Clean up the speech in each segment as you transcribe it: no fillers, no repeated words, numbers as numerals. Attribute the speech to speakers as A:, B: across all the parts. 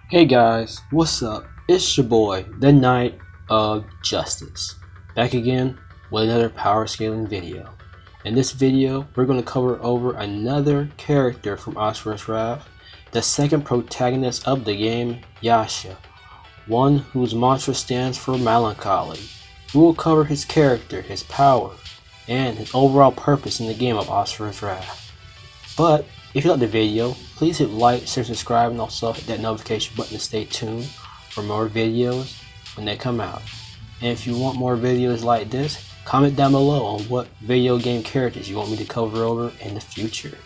A: Hey guys, what's up? It's your boy, the Knight of Justice, back again with another power scaling video. In this video, we're going to cover over another character from Asura's Wrath, the second protagonist of the game, Yasha, one whose mantra stands for melancholy. We will cover his character, his power, and his overall purpose in the game of Asura's Wrath. But if you like the video, please hit like, share, subscribe, and also hit that notification button to stay tuned for more videos when they come out. And if you want more videos like this, comment down below on what video game characters you want me to cover over in the future.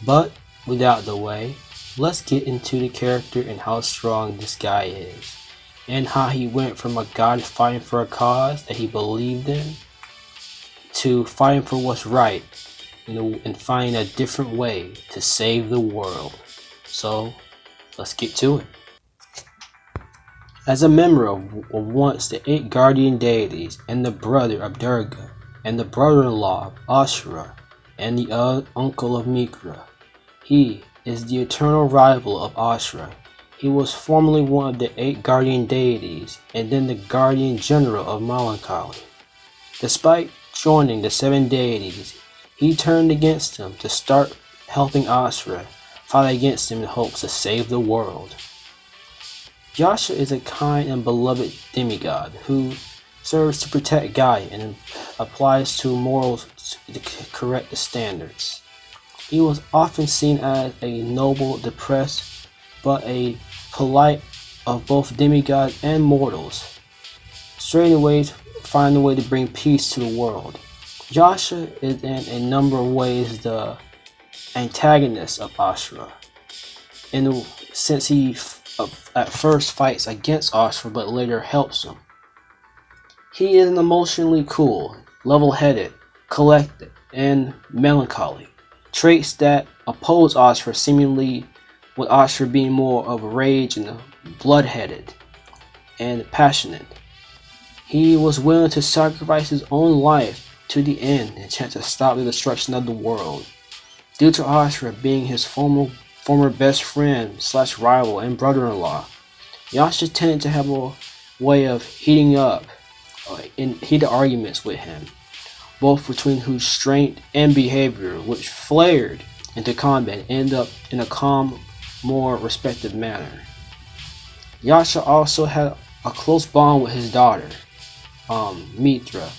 A: But without the way, let's get into the character and how strong this guy is, and how he went from a god fighting for a cause that he believed in to fighting for what's right, and finding a different way to save the world. So let's get to it. As a member of once the 8 guardian deities, and the brother of Durga, and the brother-in-law of Asura, and the uncle of Vitra, he is the eternal rival of Asura. He was formerly one of the 8 guardian deities, and then the guardian general of melancholy. Despite joining the 7 deities, he turned against him to start helping Asura fight against him in hopes to save the world. Yasha is a kind and beloved demigod who serves to protect Gaia and applies to morals to correct the standards. He was often seen as a noble, depressed, but a polite of both demigods and mortals, straining ways find a way to bring peace to the world. Yasha is in a number of ways the antagonist of Asura, since he at first fights against Asura but later helps him. He is emotionally cool, level-headed, collected, and melancholy, traits that oppose Asura, seemingly with Asura being more of a rage and blood-headed and passionate. He was willing to sacrifice his own life to the end in chance to stop the destruction of the world. Due to Asura being his former best friend / rival and brother-in-law, Yasha tended to have a way of heating up in heated arguments with him, both between whose strength and behavior which flared into combat and ended up in a calm, more respectful manner. Yasha also had a close bond with his daughter, Vitra,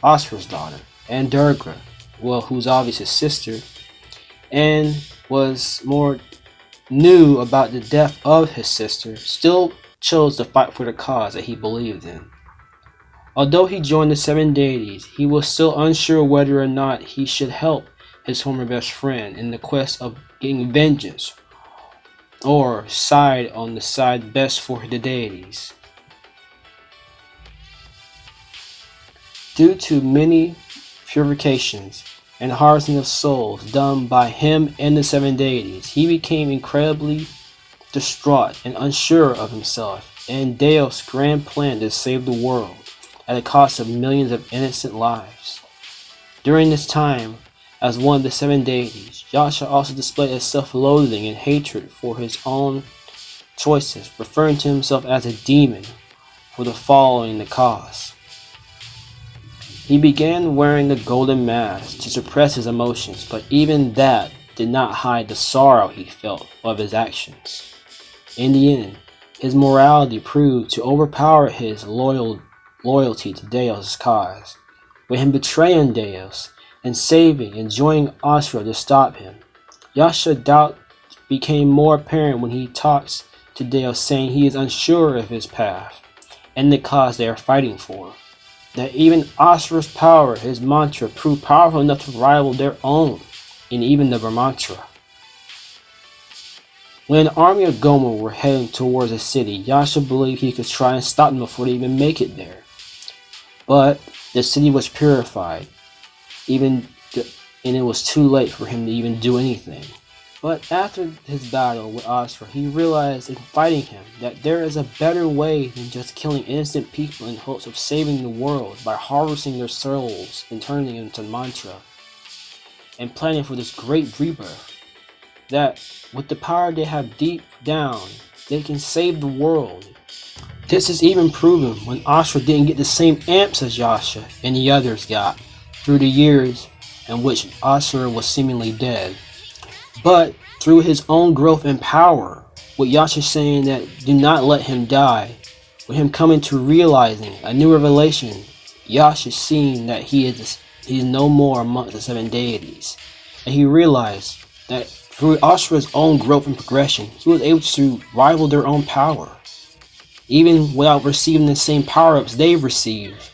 A: Asura's daughter, and Durga, who's obviously his sister, and was more knew about the death of his sister, still chose to fight for the cause that he believed in. Although he joined the 7 deities, he was still unsure whether or not he should help his former best friend in the quest of getting vengeance, or side on the side best for the deities. Due to many purifications and harvesting of souls done by him and the 7 deities, he became incredibly distraught and unsure of himself and Deus' grand plan to save the world at the cost of millions of innocent lives. During this time, as one of the 7 deities, Yasha also displayed a self-loathing and hatred for his own choices, referring to himself as a demon for the following the cause. He began wearing the golden mask to suppress his emotions, but even that did not hide the sorrow he felt of his actions. In the end, his morality proved to overpower his loyalty to Deus' cause, with him betraying Deus and saving and joining Asura to stop him. Yasha's doubt became more apparent when he talks to Deus, saying he is unsure of his path and the cause they are fighting for. That even Asura's power, his mantra, proved powerful enough to rival their own, and even the mantra. When an army of Gomer were heading towards the city, Yasha believed he could try and stop them before they even make it there. But the city was purified, and it was too late for him to even do anything. But after his battle with Asura, he realized in fighting him that there is a better way than just killing innocent people in hopes of saving the world by harvesting their souls and turning them into mantra. and planning for this great rebirth. That with the power they have deep down, they can save the world. This is even proven when Asura didn't get the same amps as Yasha and the others got through the years in which Asura was seemingly dead. But through his own growth and power, with Yasha saying that do not let him die, with him coming to realizing a new revelation, Yasha seeing that he is no more amongst the seven deities, and he realized that through Asura's own growth and progression, he was able to rival their own power, even without receiving the same power-ups they've received.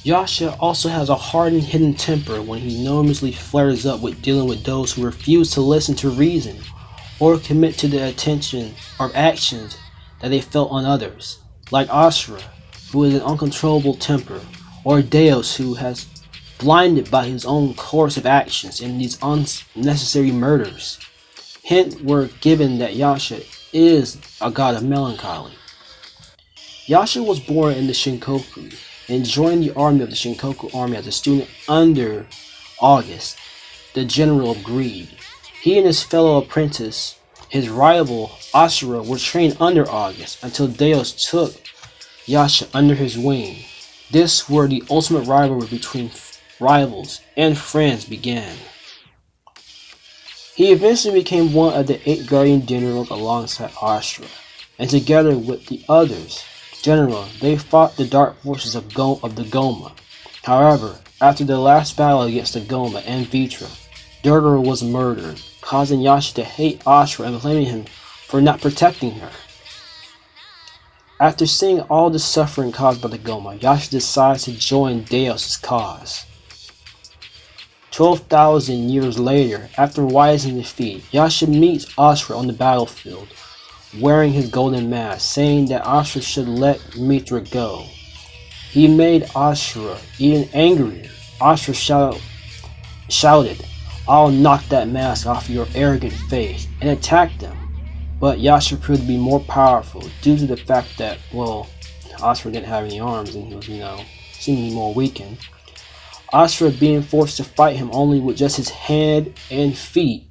A: Yasha also has a hardened hidden temper when he enormously flares up with dealing with those who refuse to listen to reason or commit to the attention or actions that they felt on others, like Asura, who is an uncontrollable temper, or Deus, who has blinded by his own course of actions in these unnecessary murders. Hint were given that Yasha is a god of melancholy. Yasha was born in the Shinkoku and joined the army of the Shinkoku army as a student under August, the general of greed. He and his fellow apprentice, his rival Asura, were trained under August until Deus took Yasha under his wing. This where the ultimate rivalry between rivals and friends began. He eventually became one of the 8 guardian generals alongside Asura, and together with the others general, they fought the dark forces of the Goma. However, after the last battle against the Goma and Vitra, Durga was murdered, causing Yasha to hate Asura and blaming him for not protecting her. After seeing all the suffering caused by the Goma, Yasha decides to join Deus' cause. 12,000 years later, after Wise's defeat, Yasha meets Asura on the battlefield, wearing his golden mask, saying that Asura should let Mitra go. He made Asura even angrier. Asura shouted, "I'll knock that mask off your arrogant face," and attacked them. But Yasha proved to be more powerful due to the fact that, Asura didn't have any arms and he was, seemingly more weakened. Asura being forced to fight him only with just his hand and feet.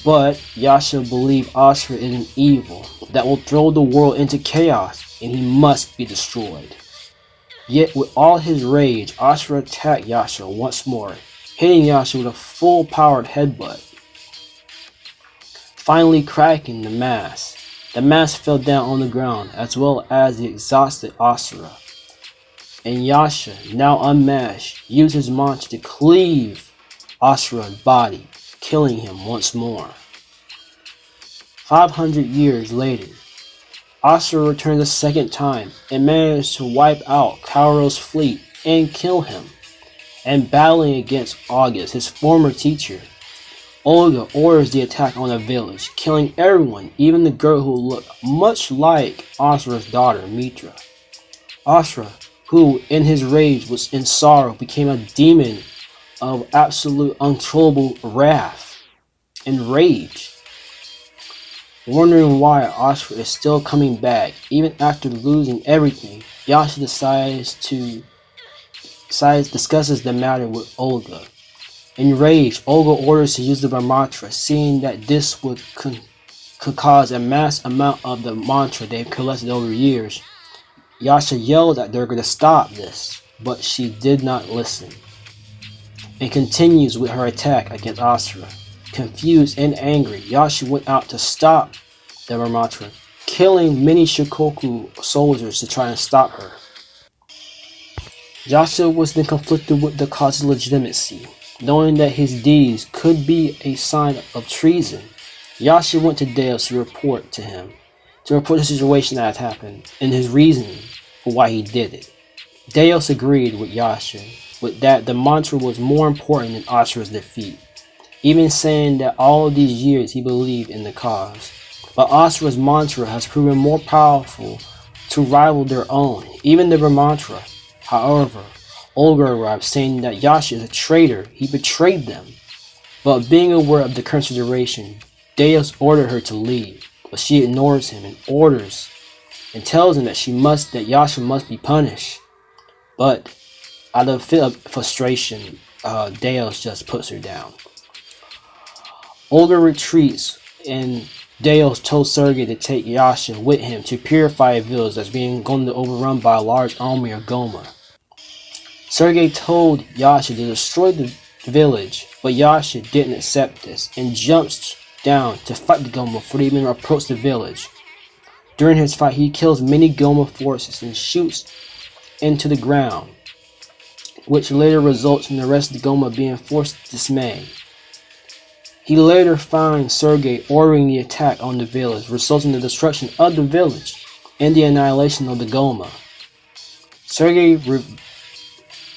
A: But Yasha believed Asura is an evil that will throw the world into chaos and he must be destroyed. Yet with all his rage, Asura attacked Yasha once more, hitting Yasha with a full-powered headbutt, finally cracking the mask. The mask fell down on the ground as well as the exhausted Asura. And Yasha, now unmasked, used his mantra to cleave Asura's body, killing him once more. 500 years later, Asura returned a second time and managed to wipe out Kauro's fleet and kill him. And battling against August, his former teacher, Olga orders the attack on the village, killing everyone, even the girl who looked much like Asura's daughter, Mitra. Asura, who in his rage was in sorrow, became a demon of absolute uncontrollable wrath and rage. Wondering why Asura is still coming back, even after losing everything, Yasha discusses the matter with Olga. Enraged, Olga orders to use the mantra, seeing that this could cause a mass amount of the mantra they've collected over years. Yasha yelled at Durga to stop this, but she did not listen, and continues with her attack against Asura. Confused and angry, Yasha went out to stop the mantra, killing many Shikoku soldiers to try and stop her. Yasha was then conflicted with the cause's legitimacy. Knowing that his deeds could be a sign of treason, Yasha went to Deus to report the situation that had happened and his reasoning for why he did it. Deus agreed with Yasha with that the mantra was more important than Asura's defeat, even saying that all of these years he believed in the cause. But Asura's mantra has proven more powerful to rival their own, even the mantra. However, Olga arrived saying that Yasha is a traitor, he betrayed them. But being aware of the current situation, Deus ordered her to leave, but she ignores him and tells him that Yasha must be punished. But Out of fit of frustration, Deos just puts her down. Olga retreats, and Deos told Sergei to take Yasha with him to purify a village that's being overrun by a large army of Goma. Sergei told Yasha to destroy the village, but Yasha didn't accept this and jumps down to fight the Goma before they even approach the village. During his fight, he kills many Goma forces and shoots into the ground, which later results in the rest of the Goma being forced to dismay. He later finds Sergei ordering the attack on the village, resulting in the destruction of the village and the annihilation of the Goma. Sergei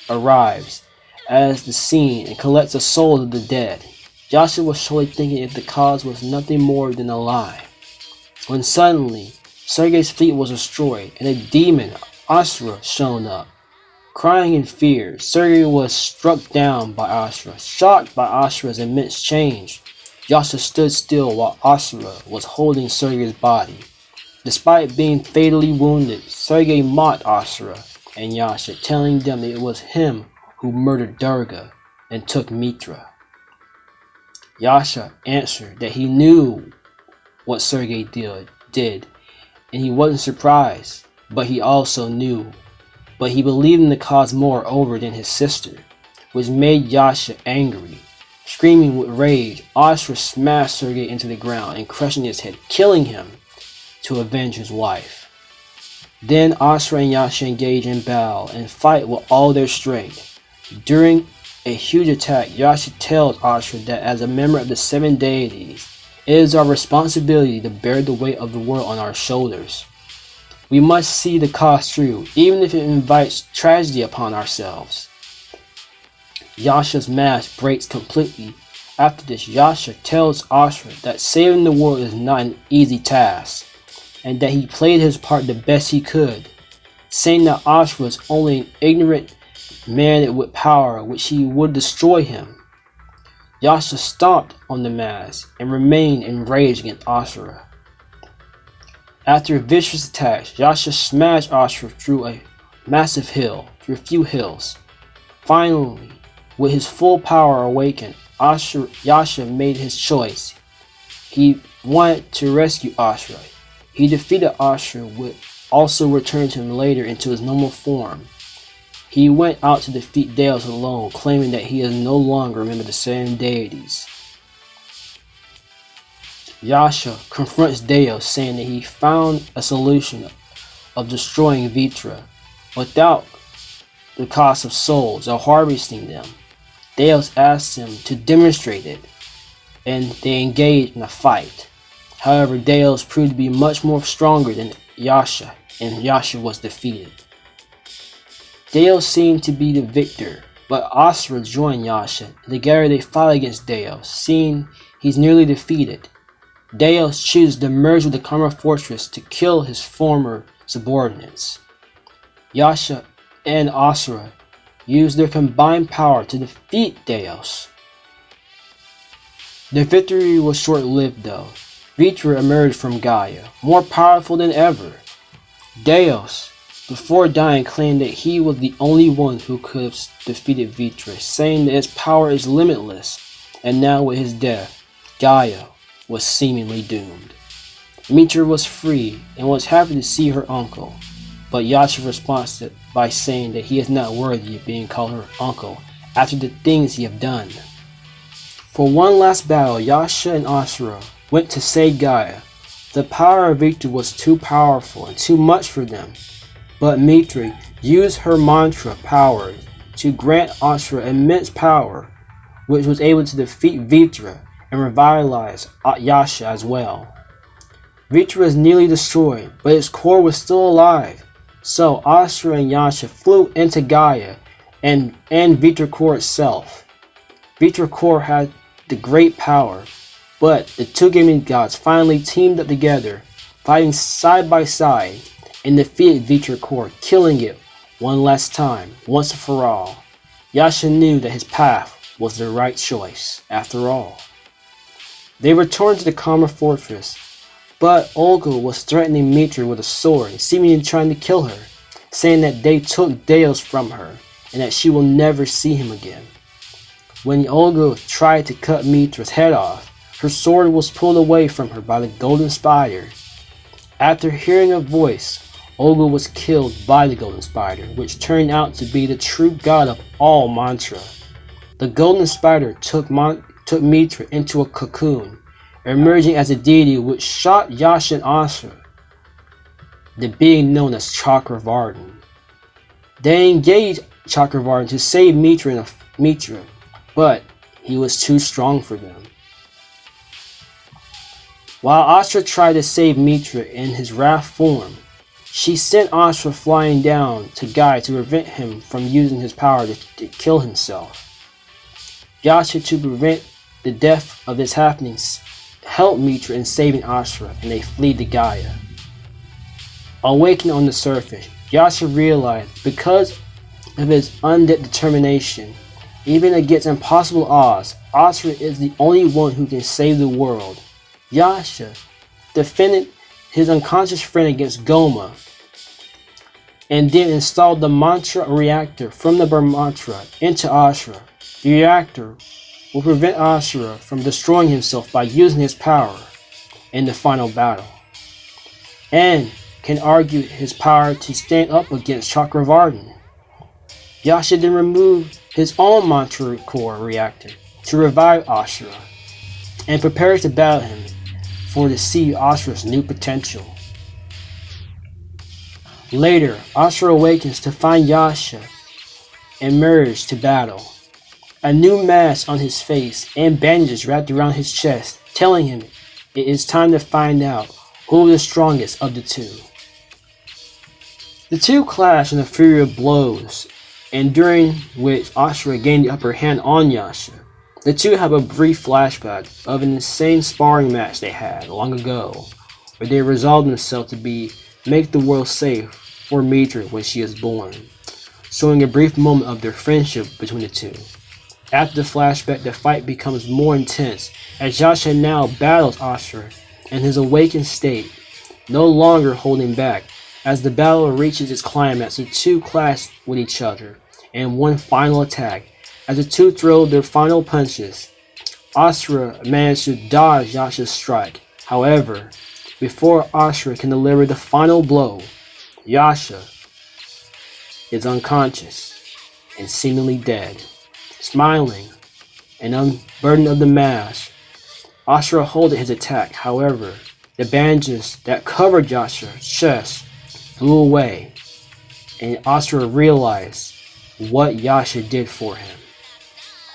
A: arrives at the scene and collects the souls of the dead. Yasha was surely thinking if the cause was nothing more than a lie, when suddenly Sergei's fleet was destroyed and a demon, Asura, shown up. Crying in fear, Sergei was struck down by Asura. Shocked by Asura's immense change, Yasha stood still while Asura was holding Sergei's body. Despite being fatally wounded, Sergei mocked Asura and Yasha, telling them that it was him who murdered Durga and took Vitra. Yasha answered that he knew what Sergei did, and he wasn't surprised, but he believed in the cause more over than his sister, which made Yasha angry. Screaming with rage, Asura smashed Sergei into the ground and crushing his head, killing him to avenge his wife. Then Asura and Yasha engage in battle and fight with all their strength. During a huge attack, Yasha tells Asura that as a member of the 7 deities, it is our responsibility to bear the weight of the world on our shoulders. We must see the cause through, even if it invites tragedy upon ourselves. Yasha's mask breaks completely. After this, Yasha tells Asura that saving the world is not an easy task, and that he played his part the best he could, saying that Asura was only an ignorant man with power, which he would destroy him. Yasha stomped on the mask and remained enraged against Asura. After a vicious attack, Yasha smashed Asura through a few hills. Finally, with his full power awakened, Yasha made his choice. He wanted to rescue Asura. He defeated Asura, would also return him later into his normal form. He went out to defeat Deos alone, claiming that he is no longer a member of the 7 deities. Yasha confronts Deos, saying that he found a solution of destroying Vitra without the cost of souls or harvesting them. Deos asks him to demonstrate it, and they engage in a fight. However, Deos proved to be much more stronger than Yasha, and Yasha was defeated. Deos seemed to be the victor, but Asura joined Yasha, and together they fought against Deos. Seeing he's nearly defeated, Deos chooses to merge with the Karma Fortress to kill his former subordinates. Yasha and Asura use their combined power to defeat Deos. The victory was short-lived though. Vitra emerged from Gaia, more powerful than ever. Deos, before dying, claimed that he was the only one who could have defeated Vitra, saying that its power is limitless, and now with his death, Gaia was seemingly doomed. Vitra was free and was happy to see her uncle, but Yasha responded by saying that he is not worthy of being called her uncle after the things he have done. For one last battle, Yasha and Asura went to save Gaia. The power of Vitra was too powerful and too much for them, but Vitra used her mantra power to grant Asura immense power, which was able to defeat Vitra and revitalize Yasha as well. Vitra was nearly destroyed, but its core was still alive, so Asura and Yasha flew into Gaia and Vitra core itself. Vitra core had the great power, but the two gaming gods finally teamed up together, fighting side by side, and defeated Vitra core, killing it one last time, once and for all. Yasha knew that his path was the right choice, after all. They returned to the Karma Fortress, but Olga was threatening Vitra with a sword, seemingly trying to kill her, saying that they took Deos from her, and that she will never see him again. When Olga tried to cut Vitra's head off, her sword was pulled away from her by the golden spider. After hearing a voice, Olga was killed by the golden spider, which turned out to be the true god of all mantra. The golden spider took Vitra into a cocoon, emerging as a deity which shot Yasha and Asura, the being known as Chakravartin. They engaged Chakravartin to save Vitra, but he was too strong for them. While Asura tried to save Vitra in his wrath form, she sent Asura flying down to Gaia to prevent him from using his power to kill himself. Yasha, to prevent the death of this happening, helped Vitra in saving Asura, and they flee to Gaia. Awakening on the surface, Yasha realized because of his undead determination, even against impossible odds, Asura is the only one who can save the world. Yasha defended his unconscious friend against Goma, and then installed the mantra reactor from the Brahmantra into Asura. The reactor will prevent Asura from destroying himself by using his power in the final battle, and can argue his power to stand up against Chakravartin. Yasha then removed his own mantra core reactor to revive Asura, and prepares to battle him to see Asura's new potential. Later, Asura awakens to find Yasha emerge to battle, a new mask on his face and bandages wrapped around his chest, telling him it is time to find out who is the strongest of the two. The two clash in a fury of blows, and during which Asura gained the upper hand on Yasha. The two have a brief flashback of an insane sparring match they had long ago, where they resolved themselves to make the world safe for Vitra when she is born, showing a brief moment of their friendship between the two. After the flashback, the fight becomes more intense as Yasha now battles Asura in his awakened state, no longer holding back. As the battle reaches its climax, the two clash with each other in one final attack. As the two throw their final punches, Asura manages to dodge Yasha's strike. However, before Asura can deliver the final blow, Yasha is unconscious and seemingly dead. Smiling and unburdened of the mask, Asura halted his attack. However, the bandages that covered Yasha's chest flew away, and Asura realized what Yasha did for him.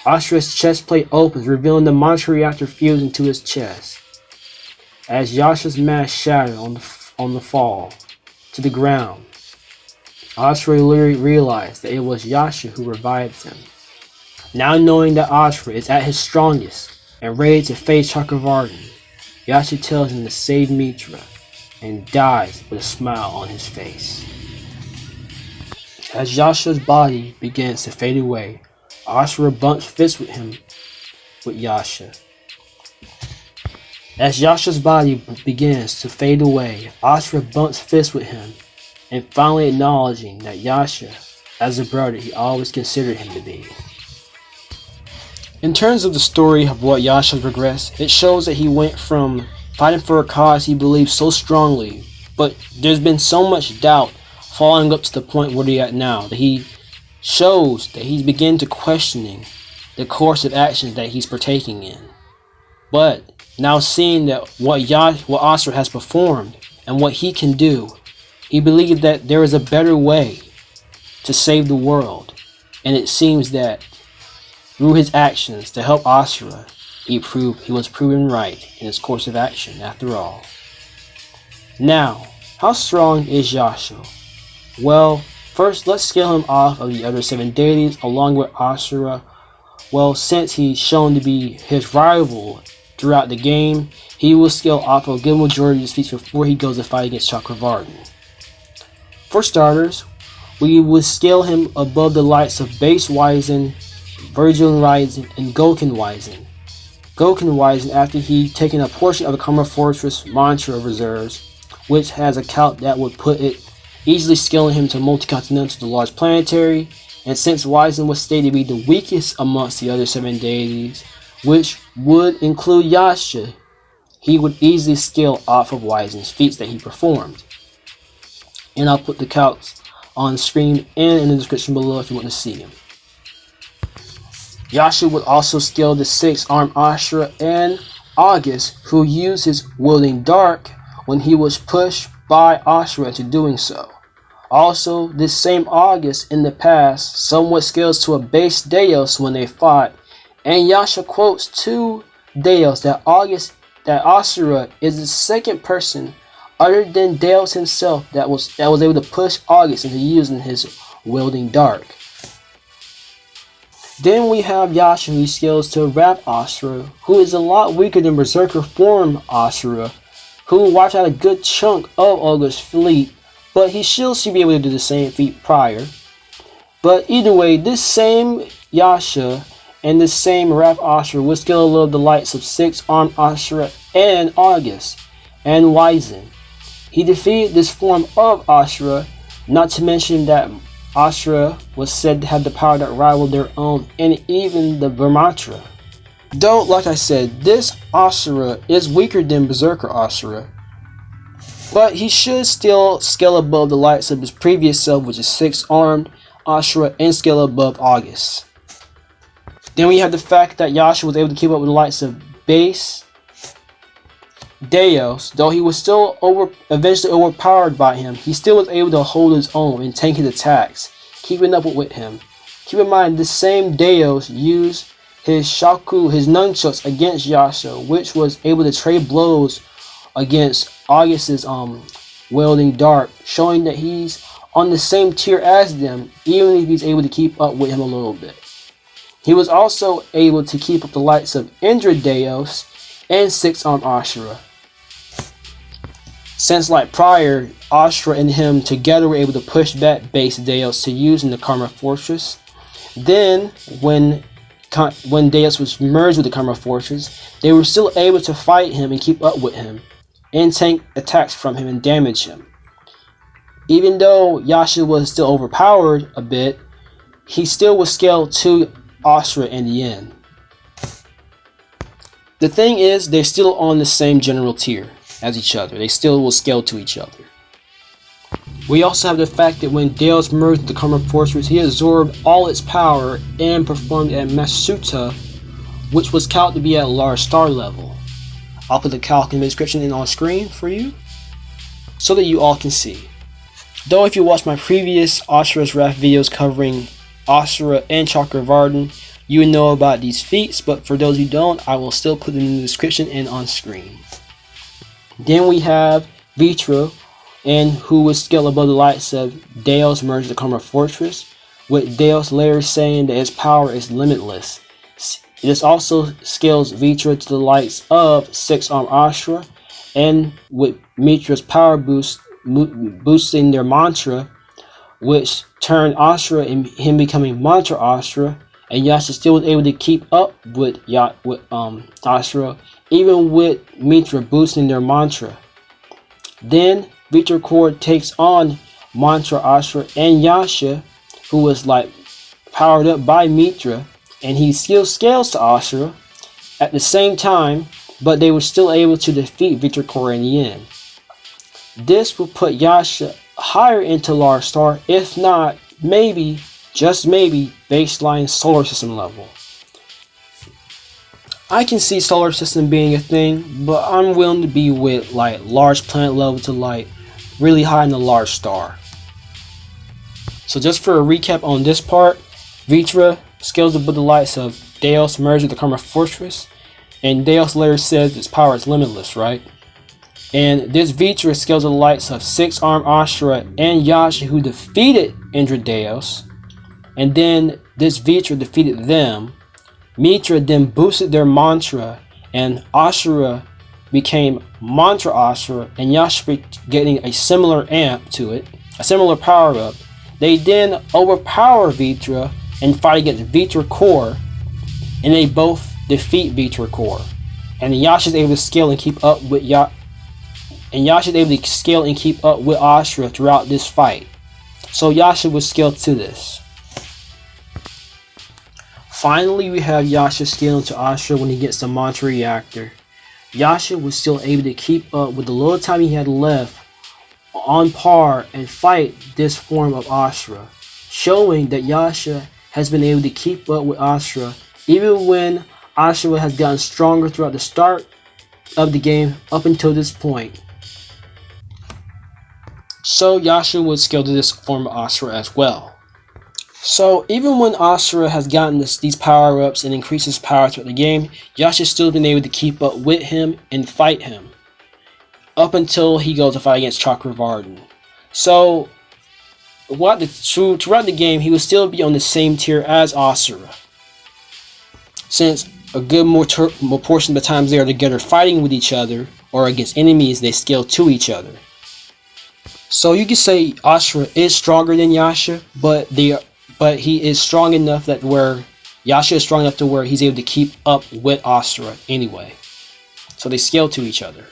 A: Asura's chest plate opens, revealing the mantra reactor fused into his chest. As Yasha's mask shattered on the fall to the ground, Asura realized that it was Yasha who revived him. Now knowing that Asura is at his strongest and ready to face Chakravartin, Yasha tells him to save Vitra and dies with a smile on his face. As Yasha's body begins to fade away, Asura bumps fists with Yasha. As Yasha's body begins to fade away, Asura bumps fists with him, and finally acknowledging that Yasha, as a brother he always considered him to be. In terms of the story of what Yasha progressed, it shows that he went from fighting for a cause he believed so strongly, but there's been so much doubt following up to the point where he's at now, that he shows that he's beginning to questioning the course of actions that he's partaking in. But now seeing that what Asura has performed and what he can do, he believed that there is a better way to save the world, and it seems that through his actions to help Asura, he was proven right in his course of action after all. Now, how strong is Yasha? Well, first let's scale him off of the other 7 deities along with Asura. Well, since he's shown to be his rival throughout the game, he will scale off a good majority of his feats before he goes to fight against Chakravartin. For starters, we would scale him above the likes of Base Wizen, Virgil Wizen, and Goken Wizen. Goken Wizen, after he taken a portion of the Karma Fortress mantra reserves, which has a count that would put it easily scaling him to multi-continental to large planetary, And since Wizen was stated to be the weakest amongst the other 7 deities, which would include Yasha, he would easily scale off of Wizen's feats that he performed. And I'll put the calcs on screen and in the description below if you want to see them. Yasha would also scale the 6-armed Asura and August, who used his wielding dark when he was pushed by Asura into doing so. Also, this same August in the past somewhat scales to a base Deus when they fought, and Yasha quotes to Deus that Asura is the second person other than Deus himself that was able to push August into using his wielding dark. Then we have Yasha, who scales to Wrath Asura, who is a lot weaker than Berserker form Asura, who wiped out a good chunk of August's fleet, but he still should be able to do the same feat prior. But either way, this same Yasha and this same Wrath Asura will scale a little the likes of 6-armed Asura and August and Wizen. He defeated this form of Asura, not to mention that Asura was said to have the power that rivaled their own and even the Brahmatra. Though, like I said, this Asura is weaker than Berserker Asura, but he should still scale above the likes of his previous self, which is 6-armed Asura, and scale above August. Then we have the fact that Yasha was able to keep up with the likes of base Deus, though he was still eventually overpowered by him. He still was able to hold his own and tank his attacks, keeping up with him. Keep in mind, this same Deus used his shaku, his nunchucks against Yasha, which was able to trade blows against August's wielding dark, showing that he's on the same tier as them, even if he's able to keep up with him a little bit. He was also able to keep up the likes of Indra Deus and 6-armed Asura. Since like prior, Asura and him together were able to push back base Deus to use in the Karma Fortress. Then when Deus was merged with the Karma Fortress, they were still able to fight him and keep up with him, and tank attacks from him and damage him. Even though Yasha was still overpowered a bit, he still was scaled to Asura in the end. The thing is, they're still on the same general tier as each other. They still will scale to each other. We also have the fact that when Deus merged with the Karma Fortress, he absorbed all its power and performed at Masuta, which was calculated to be at a large star level. I'll put the calc in the description and on screen for you, so that you all can see. Though if you watch my previous Asura's Wrath videos covering Asura and Chakravartin, you would know about these feats, but for those who don't, I will still put them in the description and on screen. Then we have Vitra, and who was scaled above the likes of Deus merged the Karma Fortress, with Deus later saying that its power is limitless. This also scales Vitra to the likes of 6-armed Asura, and with Mitra's power boosting their mantra, which turned Asura and him becoming Mantra Asura, and Yasha still was able to keep up with Asura, even with Mitra boosting their mantra. Then Vitra Core takes on Mantra Asura and Yasha, who was like powered up by Mitra, and he still scales to Asura at the same time, but they were still able to defeat Vitra Core in the end. This will put Yasha higher into large star, if not maybe, just maybe, baseline solar system level. I can see solar system being a thing, but I'm willing to be with like large planet level to like really high in the large star. So just for a recap on this part, Vitra scales above the likes of Deus merged with the Karma Fortress, and Deus later says its power is limitless, right? And this Vitra scales the likes of 6-armed Asura and Yasha, who defeated Indra Deus, and then this Vitra defeated them. Mitra then boosted their mantra, and Asura became Mantra Asura, and Yasha getting a similar amp to it, a similar power up. They then overpower Vitra and fight against Vitra Core, and they both defeat Vitra Core. And Yasha is able to scale and keep up with Asura throughout this fight. So Yasha was scaled to this. Finally, we have Yasha stealing to Asura when he gets the mantra reactor. Yasha was still able to keep up with the little time he had left on par and fight this form of Asura, showing that Yasha has been able to keep up with Asura even when Asura has gotten stronger throughout the start of the game up until this point. So Yasha would scale to this form of Asura as well. So even when Asura has gotten these power-ups and increases power throughout the game, Yasha's still been able to keep up with him and fight him up until he goes to fight against Chakravartin. So throughout the game, he would still be on the same tier as Asura, since a good more portion of the times they are together fighting with each other or against enemies, they scale to each other. So you could say Asura is stronger than Yasha, but he is strong enough that Yasha is strong enough to where he's able to keep up with Asura anyway. So they scale to each other.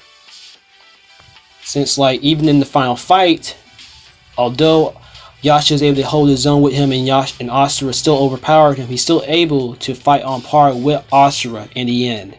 A: Since even in the final fight, although Yasha is able to hold his own with him and Asura still overpowered him, he's still able to fight on par with Asura in the end.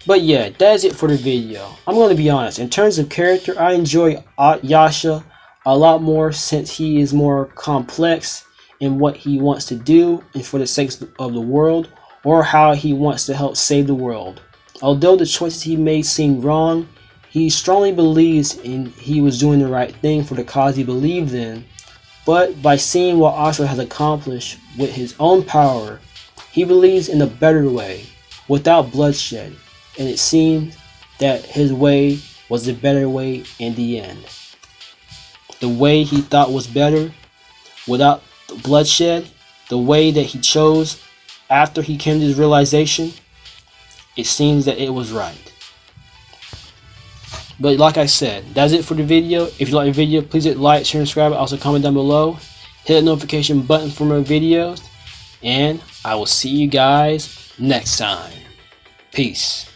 A: But yeah, that is it for the video. I'm going to be honest, in terms of character, I enjoy Yasha a lot more since he is more complex in what he wants to do and for the sake of the world, or how he wants to help save the world. Although the choices he made seem wrong, he strongly believes he was doing the right thing for the cause he believed in. But by seeing what Asura has accomplished with his own power, he believes in a better way, without bloodshed, and it seems that his way was the better way in the end. The way he thought was better, without bloodshed, the way that he chose after he came to his realization, it seems that it was right. But like I said, that's it for the video. If you like the video, please hit like, share, and subscribe. Also comment down below. Hit the notification button for more videos. And I will see you guys next time. Peace.